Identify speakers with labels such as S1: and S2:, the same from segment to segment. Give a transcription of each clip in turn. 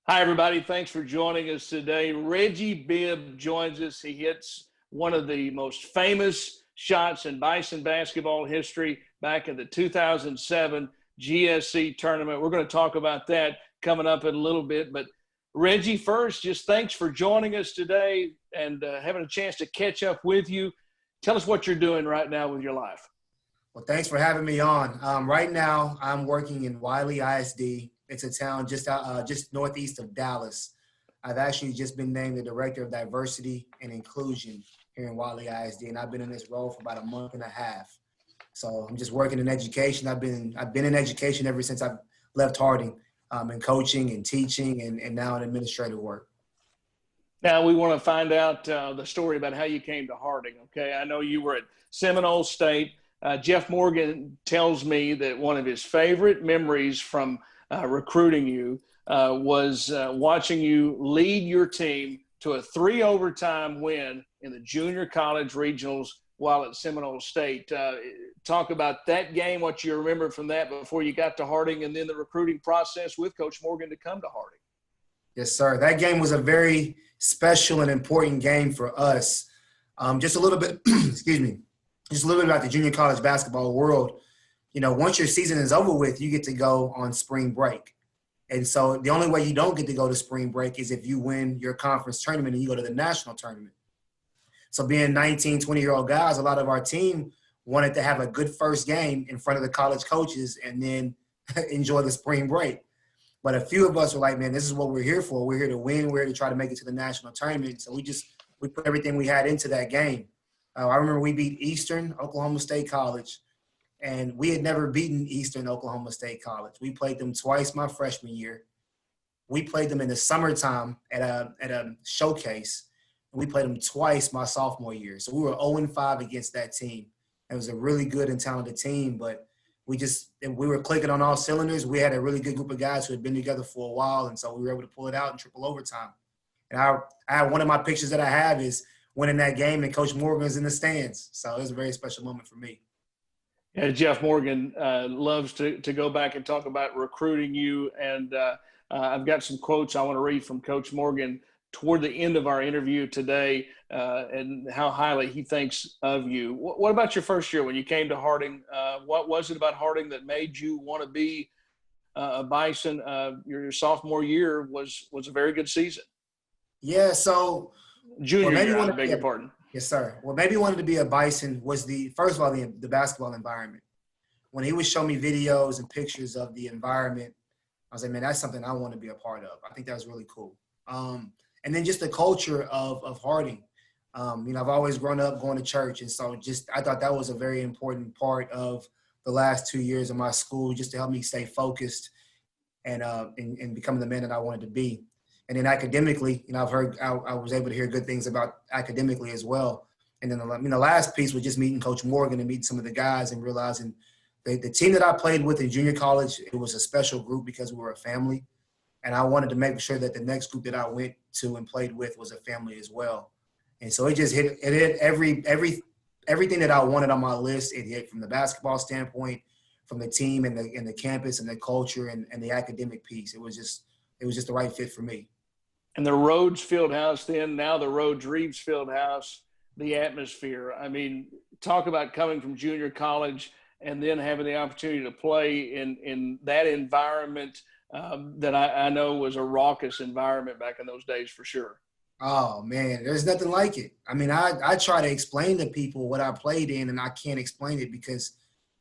S1: Hi, everybody. Thanks for joining us today. Reggie Bibb joins us. He hits one of the most famous shots in Bison basketball history back in the 2007 GSC tournament. We're going to talk about that coming up in a little bit. But Reggie, first, just thanks for joining us today and having a chance to catch up with you. Tell us what you're doing right now with your life.
S2: Well, thanks for having me on. Right now, I'm working in Wiley ISD. It's a town just northeast of Dallas. I've actually just been named the Director of Diversity and Inclusion here in Wiley ISD, and I've been in this role for about a month and a half. So I'm just working in education. I've been in education ever since I left Harding, in coaching and teaching and now in administrative work.
S1: Now we want to find out the story about how you came to Harding. Okay, I know you were at Seminole State. Jeff Morgan tells me that one of his favorite memories from recruiting you was watching you lead your team to a 3-overtime win in the junior college regionals while at Seminole State. Talk about that game, what you remember from that before you got to Harding, and then the recruiting process with Coach Morgan to come to Harding.
S2: Yes, sir. That game was a very special and important game for us. Just a little bit, excuse me, just a little bit about the junior college basketball world. You know, once your season is over with, you get to go on spring break. And so the only way you don't get to go to spring break is if you win your conference tournament and you go to the national tournament. So being 19, 20-year-old guys, a lot of our team wanted to have a good first game in front of the college coaches and then enjoy the spring break. But a few of us were like, man, this is what we're here for. We're here to win. We're here to try to make it to the national tournament. So we put everything we had into that game. I remember we beat Eastern Oklahoma State College. And we had never beaten Eastern Oklahoma State College. We played them twice my freshman year. We played them in the summertime at a showcase. And we played them twice my sophomore year. So we were 0-5 against that team. It was a really good and talented team, but we were clicking on all cylinders. We had a really good group of guys who had been together for a while, and so we were able to pull it out in triple overtime. And I have one of my pictures that I have is winning that game, and Coach Morgan's in the stands. So it was a very special moment for me.
S1: Yeah, Jeff Morgan loves to go back and talk about recruiting you. And I've got some quotes I want to read from Coach Morgan toward the end of our interview today and how highly he thinks of you. What about your first year when you came to Harding? What was it about Harding that made you want to be a Bison? Your sophomore year was a very good season.
S2: Yeah, so
S1: junior year, I beg your pardon.
S2: Yes, sir. What made me wanted to be a Bison was first of all, the basketball environment. When he would show me videos and pictures of the environment, I was like, man, that's something I want to be a part of. I think that was really cool. And then just the culture of Harding. I've always grown up going to church. And so I thought that was a very important part of the last 2 years of my school, just to help me stay focused and become the man that I wanted to be. And then academically, I was able to hear good things about academically as well. And then the last piece was just meeting Coach Morgan and meeting some of the guys and realizing the team that I played with in junior college, it was a special group because we were a family. And I wanted to make sure that the next group that I went to and played with was a family as well. And so it just hit everything that I wanted on my list. It hit from the basketball standpoint, from the team and the campus and the culture and the academic piece. It was just the right fit for me.
S1: And the Rhodes Field House then, now the Rhodes Field House, the atmosphere. I mean, talk about coming from junior college and then having the opportunity to play in that environment that I know was a raucous environment back in those days for sure.
S2: Oh, man, there's nothing like it. I mean, I try to explain to people what I played in, and I can't explain it because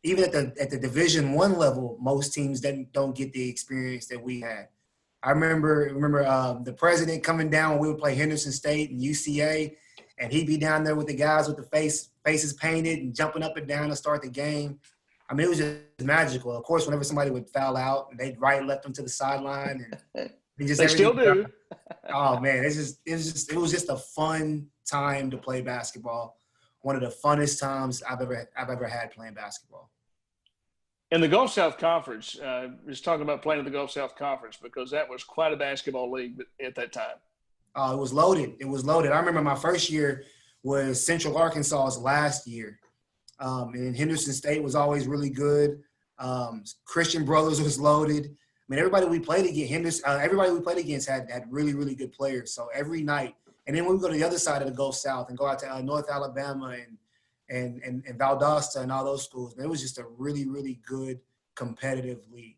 S2: even at the Division I level, most teams don't get the experience that we had. I remember the president coming down when we would play Henderson State and UCA, and he'd be down there with the guys with the faces painted and jumping up and down to start the game. I mean, it was just magical. Of course, whenever somebody would foul out, they'd left them to the sideline, and
S1: they still do.
S2: Oh man, it was just a fun time to play basketball. One of the funnest times I've ever had playing basketball.
S1: In the Gulf South Conference, just talking about playing in the Gulf South Conference because that was quite a basketball league at that time.
S2: It was loaded. It was loaded. I remember my first year was Central Arkansas's last year. And Henderson State was always really good. Christian Brothers was loaded. mean, everybody we played against had really, really good players. So every night, and then when we go to the other side of the Gulf South and go out to North Alabama and Valdosta and all those schools, man, it was just a really, really good competitive league.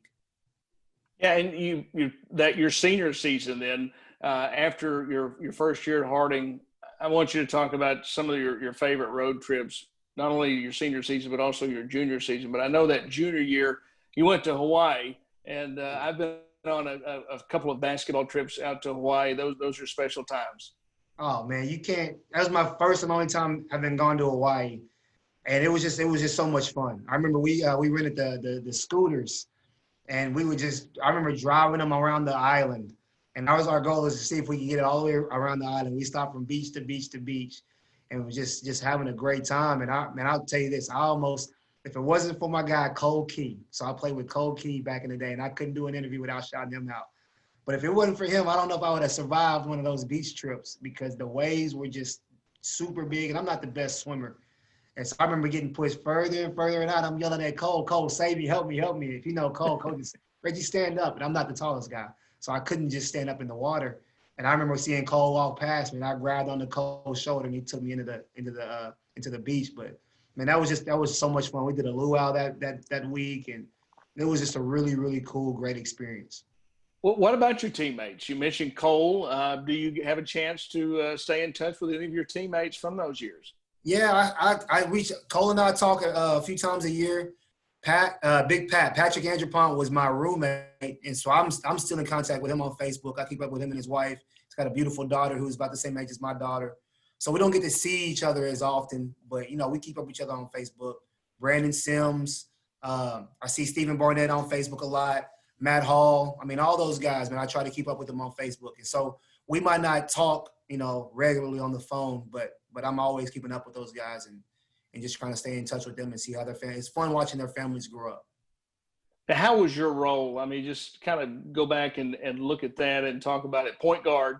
S1: Yeah, and your senior season then, after your first year at Harding, I want you to talk about some of your favorite road trips, not only your senior season but also your junior season. But I know that junior year you went to Hawaii, and I've been on a couple of basketball trips out to Hawaii. Those are special times.
S2: Oh man, you can't. That was my first and only time I've been gone to Hawaii, and it was just so much fun. I remember we rented the scooters, and we would I remember driving them around the island, and that was our goal, is to see if we could get it all the way around the island. We stopped from beach to beach to beach, and was just having a great time. And I'll tell you this, if it wasn't for my guy Cole Key, so I played with Cole Key back in the day, and I couldn't do an interview without shouting him out. But if it wasn't for him, I don't know if I would have survived one of those beach trips, because the waves were just super big, and I'm not the best swimmer. And so I remember getting pushed further and further out. I'm yelling at Cole, save me, help me, help me. If you know Cole just, Reggie, stand up. And I'm not the tallest guy, so I couldn't just stand up in the water. And I remember seeing Cole walk past me, and I grabbed onto Cole's shoulder, and he took me into the beach. But man, that was so much fun. We did a luau that week, and it was just a really, really cool, great experience.
S1: Well, what about your teammates? You mentioned Cole. Do you have a chance to stay in touch with any of your teammates from those years?
S2: Yeah, I reach Cole and I talk a few times a year. Patrick Andropont was my roommate, and so I'm still in contact with him on Facebook. I keep up with him and his wife. He's got a beautiful daughter who's about the same age as my daughter. So we don't get to see each other as often, but we keep up with each other on Facebook. Brandon Sims, I see Stephen Barnett on Facebook a lot. Matt Hall, I mean, all those guys, man, I try to keep up with them on Facebook. And so we might not talk, regularly on the phone, but I'm always keeping up with those guys and just trying to stay in touch with them and see how their families. It's fun watching their families grow up.
S1: Now, how was your role? I mean, just kind of go back and look at that and talk about it. Point guard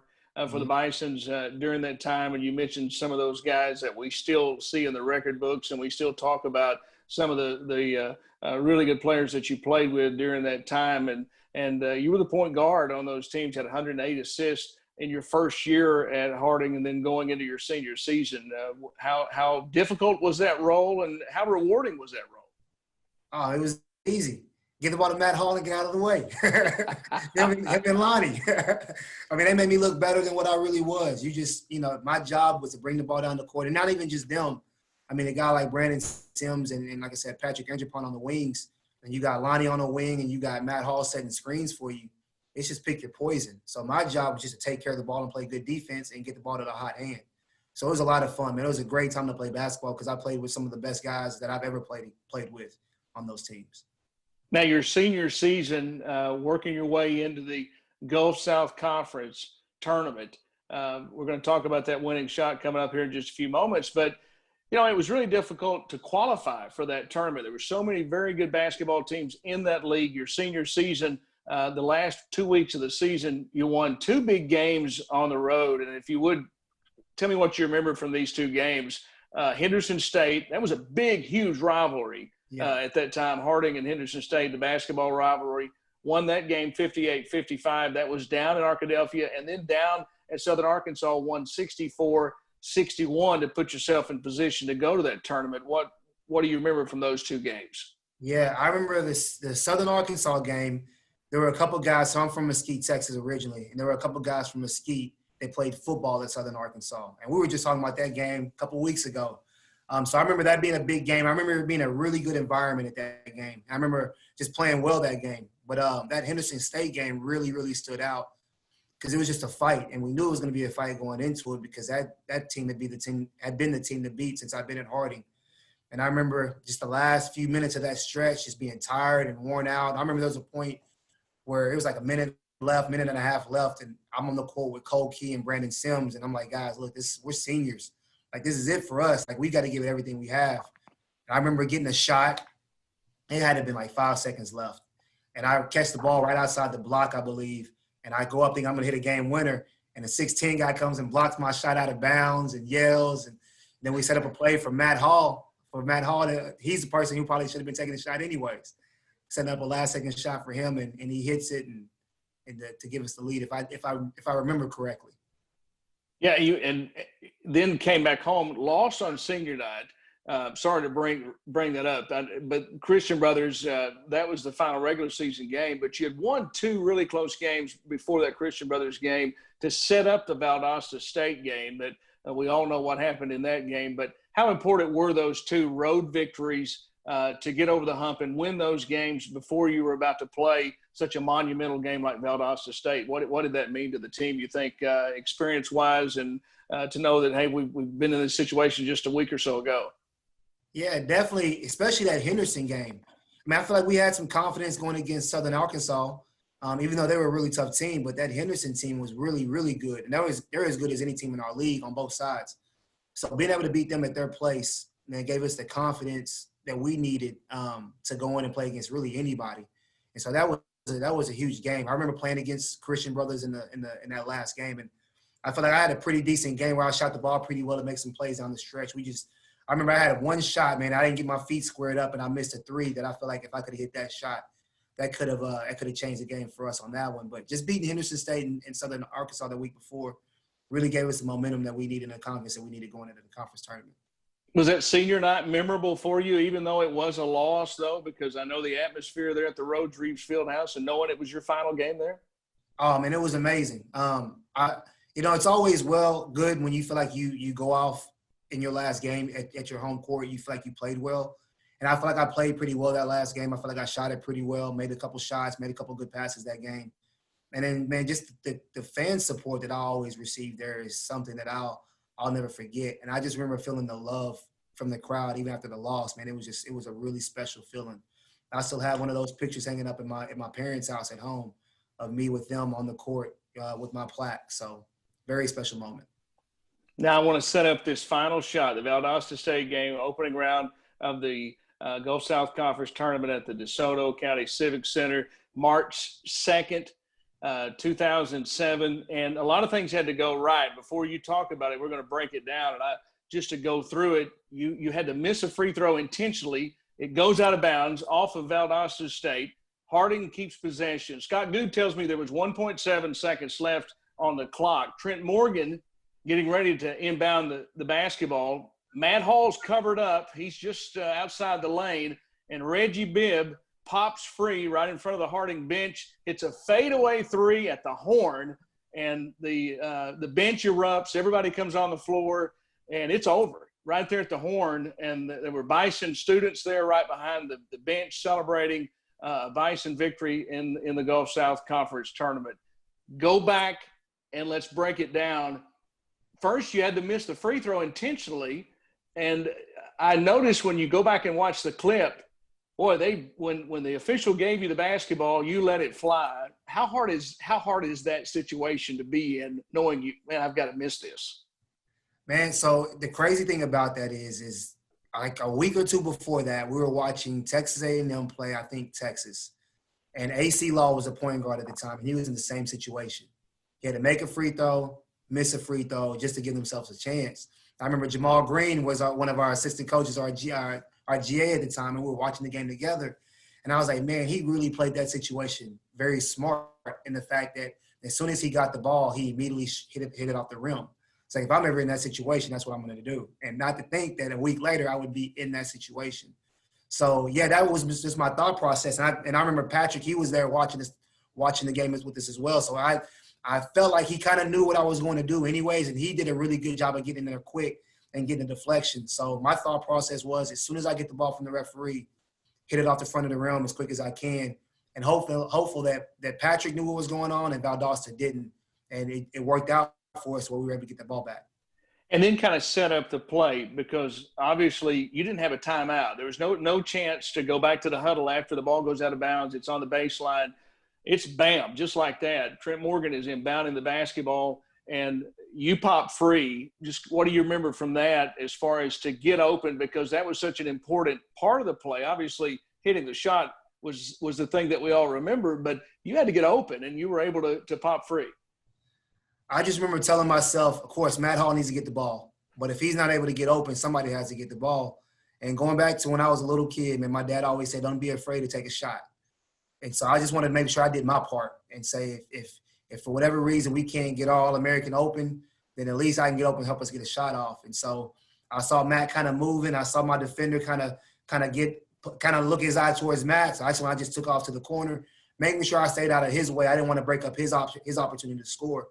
S1: for the Bisons during that time, and you mentioned some of those guys that we still see in the record books, and we still talk about some of the really good players that you played with during that time. And you were the point guard on those teams, had 108 assists in your first year at Harding, and then going into your senior season. How difficult was that role, and how rewarding was that role?
S2: Oh, it was easy. Get the ball to Matt Hall and get out of the way. Him and Lonnie. I mean, they made me look better than what I really was. My job was to bring the ball down the court, and not even just them. I mean, a guy like Brandon Sims and like I said, Patrick Andropont on the wings, and you got Lonnie on the wing, and you got Matt Hall setting screens for you. It's just pick your poison. So my job was just to take care of the ball and play good defense and get the ball to the hot hand. So it was a lot of fun, man. It was a great time to play basketball because I played with some of the best guys that I've ever played with on those teams.
S1: Now, your senior season, working your way into the Gulf South Conference tournament, we're going to talk about that winning shot coming up here in just a few moments. But, it was really difficult to qualify for that tournament. There were so many very good basketball teams in that league. Your senior season, the last 2 weeks of the season, you won 2 big games on the road. And if you would, tell me what you remember from these 2 games. Henderson State, that was a big, huge rivalry. At that time, Harding and Henderson State, the basketball rivalry, won that game 58-55. That was down in Arkadelphia, and then down at Southern Arkansas, won 64-61 to put yourself in position to go to that tournament. What do you remember from those 2 games?
S2: Yeah, I remember the Southern Arkansas game. There were a couple guys. So I'm from Mesquite, Texas originally, and there were a couple guys from Mesquite. They played football at Southern Arkansas, and we were just talking about that game a couple weeks ago. So I remember that being a big game. I remember it being a really good environment at that game. I remember just playing well that game. But that Henderson State game really, really stood out because it was just a fight, and we knew it was going to be a fight going into it because that team had been the team to beat since I've been at Harding. And I remember just the last few minutes of that stretch just being tired and worn out. I remember there was a point where it was like a minute and a half left, and I'm on the court with Cole Key and Brandon Sims, and I'm like, guys, look, we're seniors. Like, this is it for us. Like, we got to give it everything we have. And I remember getting a shot. It had to have been like 5 seconds left. And I catch the ball right outside the block, I believe. And I go up thinking I'm going to hit a game winner. And the 6'10" guy comes and blocks my shot out of bounds and yells. And then we set up a play for Matt Hall. He's the person who probably should have been taking the shot anyways. setting up a last-second shot for him, and he hits it and to give us the lead, if I remember correctly.
S1: Yeah, and then came back home, lost on senior night. Sorry to bring that up, but Christian Brothers, that was the final regular season game. But you had won 2 really close games before that Christian Brothers game to set up the Valdosta State game. That we all know what happened in that game. But how important were those 2 road victories to get over the hump and win those games before you were about to play such a monumental game like Valdosta State? What did that mean to the team, you think, experience-wise, and to know that, hey, we've been in this situation just a week or so ago?
S2: Yeah, definitely, especially that Henderson game. I mean, I feel like we had some confidence going against Southern Arkansas, even though they were a really tough team. But that Henderson team was really, really good. And they're as good as any team in our league on both sides. So being able to beat them at their place, man, gave us the confidence that we needed to go in and play against really anybody. And so that was a huge game. I remember playing against Christian Brothers in that last game, and I feel like I had a pretty decent game where I shot the ball pretty well to make some plays down the stretch. I remember I had one shot, man. I didn't get my feet squared up, and I missed a 3 that I feel like if I could have hit that shot, that could have changed the game for us on that one. But just beating Henderson State and Southern Arkansas the week before really gave us the momentum that we needed and the confidence that we needed going into the conference tournament.
S1: Was that senior night memorable for you, even though it was a loss, though? Because I know the atmosphere there at the Rhodes Field House, and knowing it was your final game there.
S2: Oh, man, it was amazing. It's always good when you feel like you go off in your last game at your home court. You feel like you played well. And I feel like I played pretty well that last game. I feel like I shot it pretty well, made a couple shots, made a couple good passes that game. And then, man, just the fan support that I always receive there is something that I'll never forget. And I just remember feeling the love from the crowd even after the loss, man. It was a really special feeling. I still have one of those pictures hanging up in my parents' house at home of me with them on the court with my plaque. So very special moment.
S1: Now I want to set up this final shot, the Valdosta State game, opening round of the Gulf South Conference tournament at the DeSoto County Civic Center, March 2nd, 2007. And a lot of things had to go right. Before you talk about it, we're going to break it down. And just to go through it, you had to miss a free throw intentionally. It goes out of bounds off of Valdosta State. Harding keeps possession. Scott Good tells me there was 1.7 seconds left on the clock. Trent Morgan getting ready to inbound the basketball. Matt Hall's covered up. He's just outside the lane. And Reggie Bibb pops free right in front of the Harding bench. It's a fadeaway 3 at the horn, and the bench erupts. Everybody comes on the floor, and it's over right there at the horn. And there were Bison students there right behind the bench celebrating Bison victory in the Gulf South Conference tournament. Go back and let's break it down. First, you had to miss the free throw intentionally, and I noticed when you go back and watch the clip, boy, when the official gave you the basketball, you let it fly. How hard is that situation to be in, knowing I've got to miss this?
S2: Man, so the crazy thing about that is like a week or two before that, we were watching Texas A&M play, I think Texas, and AC Law was a point guard at the time, and he was in the same situation. He had to make a free throw, miss a free throw just to give themselves a chance. I remember Jamal Green was one of our assistant coaches, our GA at the time, and we were watching the game together. And I was like, man, he really played that situation very smart in the fact that as soon as he got the ball, he immediately hit it off the rim. It's like, if I'm ever in that situation, that's what I'm going to do. And not to think that a week later I would be in that situation. So, yeah, that was just my thought process. And I remember Patrick, he was there watching the game with us as well. So I felt like he kind of knew what I was going to do anyways, and he did a really good job of getting there quick and getting a deflection. So my thought process was, as soon as I get the ball from the referee, hit it off the front of the rim as quick as I can, and hopeful that Patrick knew what was going on and Valdosta didn't. And it worked out for us where we were able to get the ball back.
S1: And then kind of set up the play, because obviously you didn't have a timeout. There was no chance to go back to the huddle after the ball goes out of bounds. It's on the baseline. It's bam, just like that. Trent Morgan is inbounding the basketball, and you pop free. Just what do you remember from that as far as to get open, because that was such an important part of the play. Obviously, hitting the shot was the thing that we all remember, but you had to get open, and you were able to pop free.
S2: I just remember telling myself, of course, Matt Hall needs to get the ball. But if he's not able to get open, somebody has to get the ball. And going back to when I was a little kid, man, my dad always said, don't be afraid to take a shot. And so I just wanted to make sure I did my part and say if for whatever reason we can't get All-American open, then at least I can get open and help us get a shot off. And so I saw Matt kind of moving. I saw my defender kind of look his eye towards Matt. So I just took off to the corner, making sure I stayed out of his way. I didn't want to break up his opportunity to score.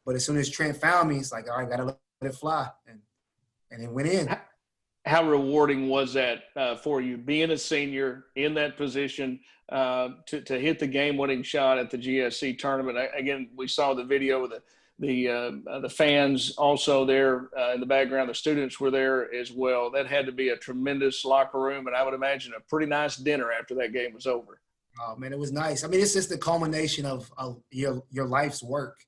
S2: But as soon as Trent found me, it's like, all right, got to let it fly. And it went in.
S1: How rewarding was that for you, being a senior in that position to hit the game-winning shot at the GSC tournament? Again, we saw the video of the fans also there in the background. The students were there as well. That had to be a tremendous locker room, and I would imagine a pretty nice dinner after that game was over.
S2: Oh, man, it was nice. I mean, it's just the culmination of your life's work.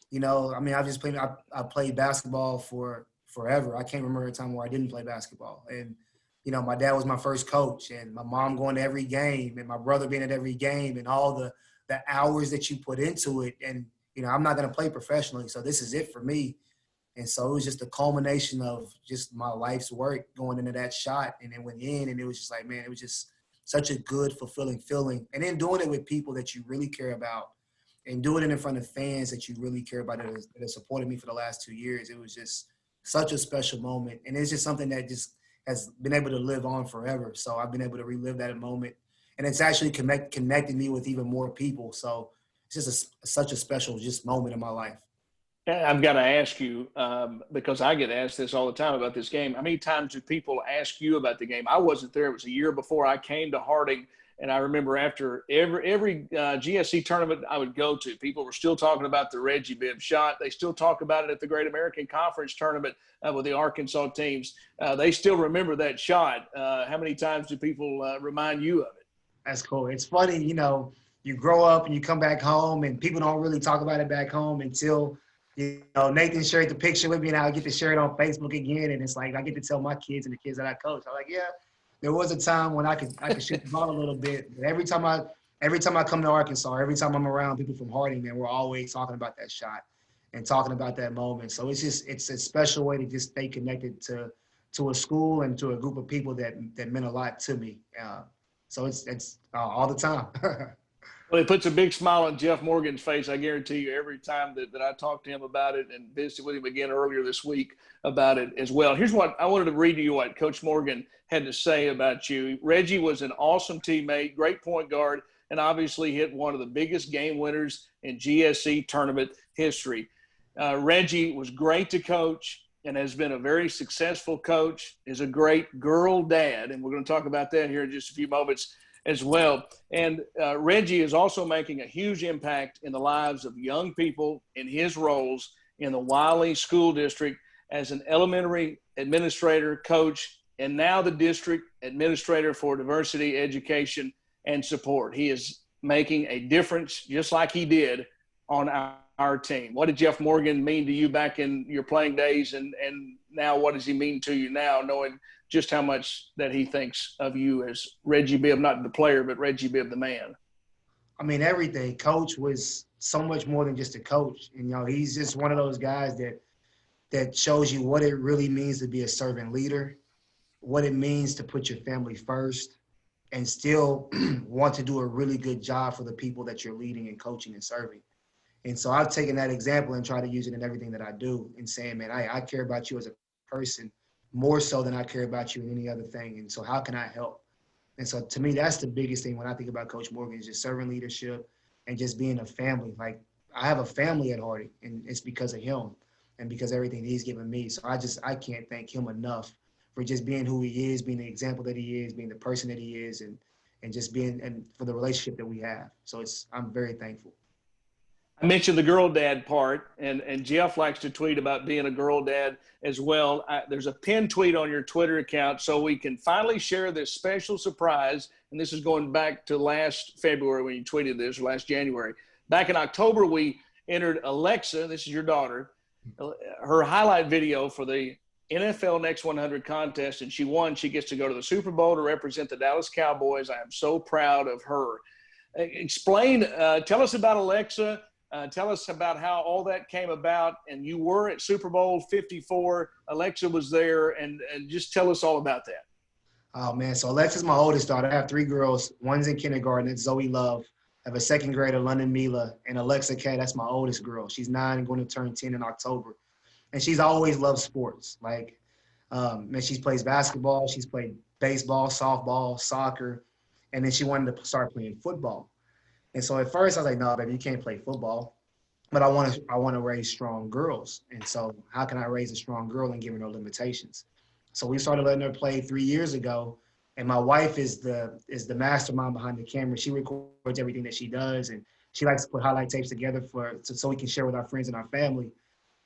S2: You know, I mean, I played basketball for forever. I can't remember a time where I didn't play basketball. And, you know, my dad was my first coach, and my mom going to every game, and my brother being at every game, and all the hours that you put into it. And, you know, I'm not going to play professionally, so this is it for me. And so it was just a culmination of just my life's work going into that shot, and it went in, and it was just like, man, it was just such a good, fulfilling feeling. And then doing it with people that you really care about, and doing it in front of fans that you really care about that have supported me for the last 2 years. It was just such a special moment. And it's just something that just has been able to live on forever. So I've been able to relive that moment. And it's actually connected me with even more people. So it's just such a special just moment in my life.
S1: I've got to ask you, because I get asked this all the time about this game. How many times do people ask you about the game? I wasn't there. It was a year before I came to Harding. And I remember after every GSC tournament I would go to, people were still talking about the Reggie Bibb shot. They still talk about it at the Great American Conference tournament with the Arkansas teams. They still remember that shot. How many times do people remind you of it?
S2: That's cool. It's funny, you know, you grow up and you come back home, and people don't really talk about it back home until, you know, Nathan shared the picture with me, and I get to share it on Facebook again. And it's like I get to tell my kids and the kids that I coach. I'm like, yeah. There was a time when I could shoot the ball a little bit. But every time I come to Arkansas, every time I'm around people from Harding, man, we're always talking about that shot and talking about that moment. So it's a special way to just stay connected to a school and to a group of people that meant a lot to me. So it's all the time.
S1: Well, it puts a big smile on Jeff Morgan's face, I guarantee you, every time that I talk to him about it, and visited with him again earlier this week about it as well. Here's what I wanted to read to you what Coach Morgan had to say about you. Reggie was an awesome teammate, great point guard, and obviously hit one of the biggest game winners in GSC tournament history. Reggie was great to coach and has been a very successful coach, is a great girl dad, and we're going to talk about that here in just a few moments as well. And Reggie is also making a huge impact in the lives of young people in his roles in the Wiley School District as an elementary administrator, coach, and now the district administrator for diversity, education, and support. He is making a difference just like he did on our team. What did Jeff Morgan mean to you back in your playing days, and now what does he mean to you now, knowing just how much that he thinks of you as Reggie Bibb, not the player, but Reggie Bibb, the man?
S2: I mean, everything. Coach was so much more than just a coach. And, you know, he's just one of those guys that shows you what it really means to be a servant leader, what it means to put your family first, and still want to do a really good job for the people that you're leading and coaching and serving. And so I've taken that example and tried to use it in everything that I do, and saying, man, I care about you as a person more so than I care about you in any other thing. And so how can I help? And so to me, that's the biggest thing when I think about Coach Morgan, is just serving leadership and just being a family. Like, I have a family at Harding, and it's because of him and because of everything he's given me. So I can't thank him enough for just being who he is, being the example that he is, being the person that he is, and just being, and for the relationship that we have. So I'm very thankful.
S1: I mentioned the girl dad part, and Jeff likes to tweet about being a girl dad as well. There's a pinned tweet on your Twitter account, so we can finally share this special surprise. And this is going back to last February when you tweeted this, or last January. Back in October, we entered Alexa, this is your daughter, her highlight video for the NFL Next 100 contest, and she won. She gets to go to the Super Bowl to represent the Dallas Cowboys. I am so proud of her. Tell us about Alexa. Tell us about how all that came about, and you were at Super Bowl 54. Alexa was there, and just tell us all about that.
S2: Oh, man. So Alexa's my oldest daughter. I have 3 girls. One's in kindergarten. It's Zoe Love. I have a second grader, London Mila, and Alexa K. That's my oldest girl. She's 9 and going to turn 10 in October. And she's always loved sports. Like, man, she plays basketball. She's played baseball, softball, soccer. And then she wanted to start playing football. And so at first I was like, no, baby, you can't play football. But I want to raise strong girls. And so how can I raise a strong girl and give her no limitations? So we started letting her play 3 years ago. And my wife is the mastermind behind the camera. She records everything that she does, and she likes to put highlight tapes together so we can share with our friends and our family.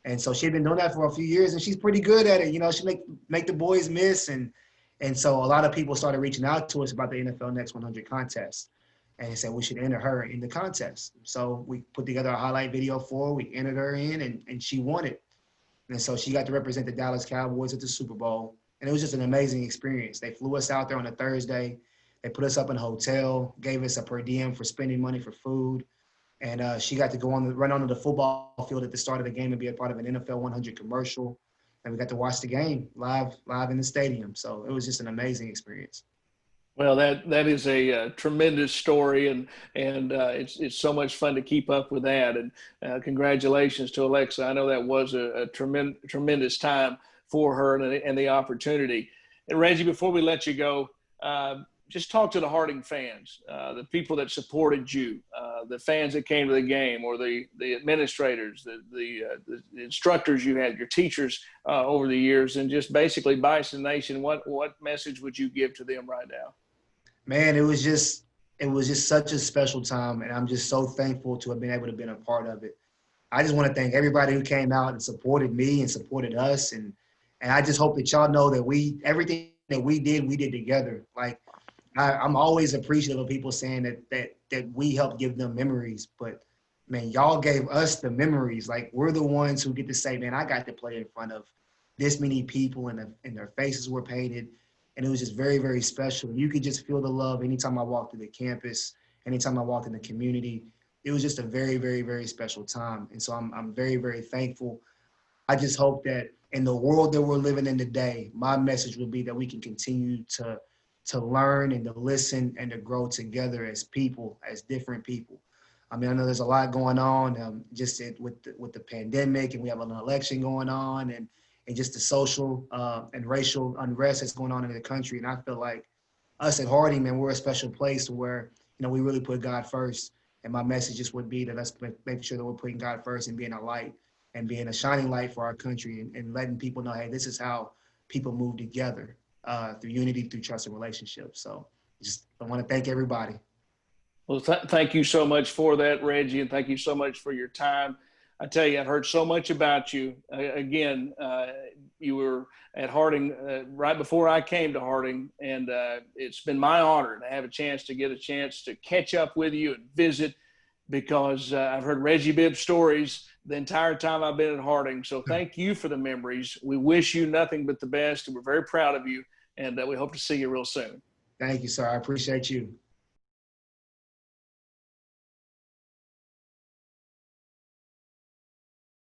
S2: And so she'd been doing that for a few years, and she's pretty good at it. You know, she make the boys miss, and so a lot of people started reaching out to us about the NFL Next 100 contest, and they said we should enter her in the contest. So we put together a highlight video for her. We entered her in, and she won it. And so she got to represent the Dallas Cowboys at the Super Bowl. And it was just an amazing experience. They flew us out there on a Thursday. They put us up in a hotel, gave us a per diem for spending money for food. And she got to run onto the football field at the start of the game and be a part of an NFL 100 commercial. And we got to watch the game live in the stadium. So it was just an amazing experience.
S1: Well, that is a tremendous story, and it's so much fun to keep up with that. And congratulations to Alexa. I know that was a tremendous time for her and the opportunity. And Reggie, before we let you go, just talk to the Harding fans, the people that supported you, the fans that came to the game, or the administrators, the instructors you had, your teachers over the years, and just basically Bison Nation. What message would you give to them right now?
S2: Man, it was just such a special time, and I'm just so thankful to have been able to be a part of it. I just want to thank everybody who came out and supported me and supported us, and I just hope that y'all know that everything that we did together. Like, I'm always appreciative of people saying that we helped give them memories, but man, y'all gave us the memories. Like, we're the ones who get to say, man, I got to play in front of this many people, and their faces were painted, and it was just very, very special. You could just feel the love anytime I walked through the campus, anytime I walked in the community. It was just a very, very, very special time, and so I'm very, very thankful. I just hope that in the world that we're living in today, my message will be that we can continue to learn and to listen and to grow together as people, as different people. I mean, I know there's a lot going on with the pandemic, and we have an election going on, and just the social and racial unrest that's going on in the country. And I feel like us at Harding, man, we're a special place where, you know, we really put God first. And my message just would be that let's make sure that we're putting God first and being a light and being a shining light for our country, and letting people know, hey, this is how people move together through unity, through trust and relationships. So I want to thank everybody.
S1: Well, thank you so much for that, Reggie, and thank you so much for your time. I tell you, I've heard so much about you. Again, you were at Harding right before I came to Harding, and it's been my honor to have a chance to catch up with you and visit, because I've heard Reggie Bibb stories the entire time I've been at Harding. So thank you for the memories. We wish you nothing but the best, and we're very proud of you, and we hope to see you real soon.
S2: Thank you, sir. I appreciate you.